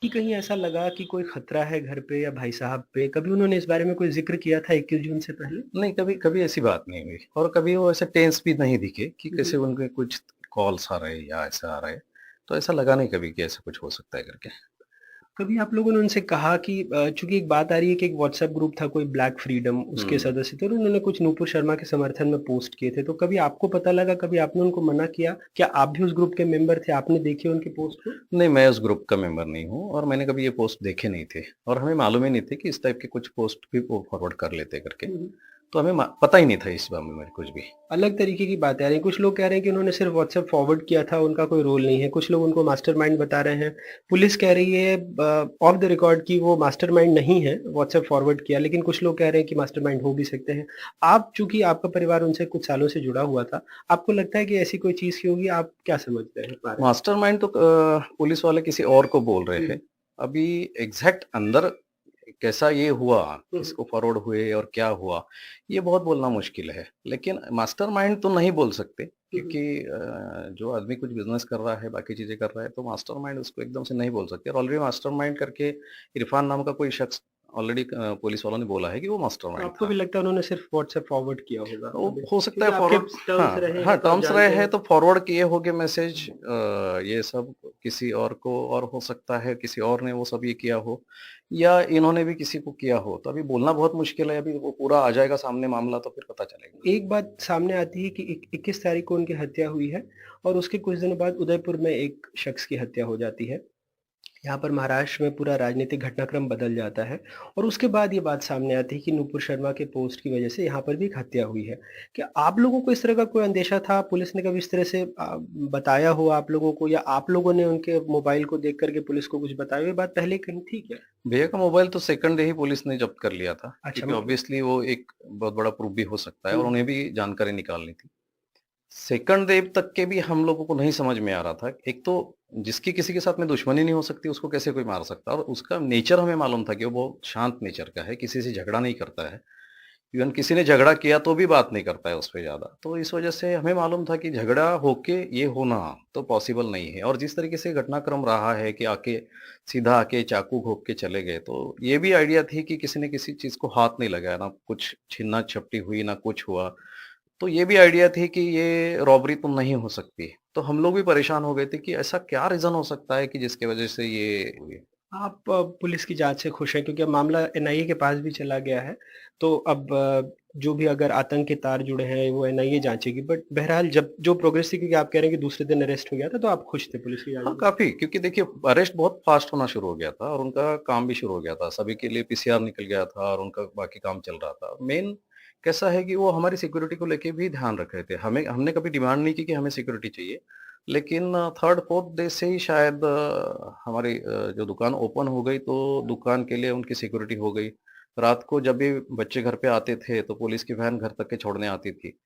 कि कहीं ऐसा लगा कि कोई खतरा है घर पे या भाई साहब पे? कभी उन्होंने इस बारे में कोई ज़िक्र किया था 21 जून से पहले? नहीं, कभी कभी ऐसी बात नहीं हुई और कभी वो ऐसे टेंस भी नहीं दिखे कि हुँ, कैसे हुँ। उनके कुछ कॉल्स आ रहे हैं या ऐसा आ रहा है। तो ऐसा लगा नहीं कभी कि ऐसा कुछ हो सकता है करके। कभी आप लोगों ने उनसे कहा कि चूँकि एक बात आ रही है कि एक व्हाट्सएप ग्रुप था कोई ब्लैक फ्रीडम उसके हुँ। सदस्य थे और उन्होंने कुछ नूपुर शर्मा के समर्थन में पोस्ट किए थे। तो कभी आपको पता लगा, कभी आपने उनको मना किया? क्या आप भी उस ग्रुप के मेंबर थे? आपने देखी उनकी पोस्ट को? नहीं, मैं उस ग्रुप का मेंबर नहीं हूँ और मैंने कभी ये पोस्ट देखे नहीं थे और हमें मालूम ही नहीं थे कि इस टाइप के कुछ पोस्ट भी वो फॉरवर्ड कर लेते करके। हुँ, हुँ। तो हमें पता ही नहीं था इस बारे में कुछ भी। अलग तरीके की बातें आ रही हैं। कुछ लोग कह रहे हैं कि उन्होंने सिर्फ़ व्हाट्सएप फॉरवर्ड किया था, उनका कोई रोल नहीं है। कुछ लोग उनको मास्टरमाइंड बता रहे हैं। पुलिस कह रही है ऑफ द रिकॉर्ड कि वो मास्टरमाइंड नहीं है, व्हाट्सएप फॉरवर्ड किया, लेकिन कुछ लोग कह रहे हैं कि मास्टरमाइंड हो भी सकते हैं। आप चूँकि आपका परिवार उनसे कुछ सालों से जुड़ा हुआ था, आपको लगता है कि ऐसी कोई चीज़ की होगी? आप क्या समझते हैं इस बारे में? मास्टरमाइंड तो पुलिस वाले किसी और को बोल रहे हुँ, हैं। अभी एग्ज़ैक्ट अंदर कैसा ये हुआ, हुँ, हुँ, किसको फॉरवर्ड हुए और क्या हुआ, ये बहुत बोलना मुश्किल है। लेकिन मास्टरमाइंड तो नहीं बोल सकते हुँ, हुँ। क्योंकि जो आदमी कुछ बिज़नेस कर रहा है, बाकी चीज़ें कर रहा है, तो मास्टरमाइंड उसको एकदम से नहीं बोल सकते और ऑलरेडी मास्टरमाइंड करके इरफान नाम का कोई शख्स ऑलरेडी पुलिस वालों ने बोला है कि वो तो मास्टरमाइंड आपको भी था। लगता है उन्होंने सिर्फ़ व्हाट्सएप फॉरवर्ड किया होगा वो कभी? हो सकता है क्योंकि आपके फॉरवर्ड। टर्म्स हाँ, रहे हाँ, हैं, तो आप टर्म्स रहे जानते हैं हैं। तो फॉरवर्ड किए होंगे मैसेज ये सब किसी और को और हो सकता है किसी और ने वो सब ये किया हो या इन्होंने भी किसी को किया हो। तो अभी बोलना बहुत मुश्किल है, अभी वो पूरा आ जाएगा सामने मामला तो फिर पता चलेगा। एक बात सामने आती है कि 21 तारीख को उनकी हत्या हुई है और उसके कुछ दिनों बाद उदयपुर में एक शख्स की हत्या हो जाती है। यहाँ पर महाराष्ट्र में पूरा राजनीतिक घटनाक्रम बदल जाता है और उसके बाद ये बात सामने आती है कि नुपुर शर्मा के पोस्ट की वजह से यहाँ पर भी एक हत्या हुई है। क्या आप लोगों को इस तरह का कोई अंदेशा था? पुलिस ने कभी इस तरह से बताया हो आप लोगों को या आप लोगों ने उनके मोबाइल को देख कर के पुलिस को कुछ बताया? ये बात पहले कहीं थी क्या? भैया का मोबाइल तो सेकंड डे ही पुलिस ने जब्त कर लिया था अच्छा क्योंकि मतलब ऑब्वियसली वो एक बहुत बड़ा प्रूफ भी हो सकता है हुँ, और उन्हें भी जानकारी निकालनी थी। सेकंड वेव तक के भी हम लोगों को नहीं समझ में आ रहा था। एक तो जिसकी किसी के साथ में दुश्मनी नहीं हो सकती, उसको कैसे कोई मार सकता है और उसका नेचर हमें मालूम था कि वो बहुत शांत नेचर का है, किसी से झगड़ा नहीं करता है। इवन किसी ने झगड़ा किया तो भी बात नहीं करता है उस पे ज़्यादा। तो इस वजह से हमें मालूम था कि झगड़ा होके ये होना तो पॉसिबल नहीं है और जिस तरीके से घटनाक्रम रहा है कि सीधा आके चाकू घोंप के चले गए, तो ये भी आइडिया थी कि किसी ने किसी चीज़ को हाथ नहीं लगाया, ना कुछ छीना-झपटी हुई, ना कुछ हुआ। तो ये भी आइडिया थी कि ये रॉबरी तो नहीं हो सकती। तो हम लोग भी परेशान हो गए थे कि ऐसा क्या रीज़न हो सकता है कि जिसकी वज़ह से ये हुई। आप पुलिस की जाँच से खुश हैं क्योंकि अब मामला एनआईए के पास भी चला गया है। तो अब जो भी अगर आतंक के तार जुड़े हैं वो एनआईए जाँचेगी। बट बहरहाल जब जो प्रोग्रेस थी क्योंकि आप कह रहे हैं कि दूसरे दिन अरेस्ट हो गया था तो आप खुश थे पुलिस की जाँच हाँ, में? काफ़ी क्योंकि देखिए अरेस्ट बहुत फ़ास्ट होना शुरू हो गया था और उनका काम भी शुरू हो गया था। सभी के लिए पीसीआर निकल गया था और उनका बाकी काम चल रहा था। मेन कैसा है कि वो हमारी सिक्योरिटी को लेके भी ध्यान रख रहे थे। हमने कभी डिमांड नहीं की कि हमें सिक्योरिटी चाहिए। लेकिन 3rd-4th डे से ही शायद हमारी जो दुकान ओपन हो गई तो दुकान के लिए उनकी सिक्योरिटी हो गई। रात को जब भी बच्चे घर पे आते थे तो पुलिस की वैन घर तक के छोड़ने आती थी।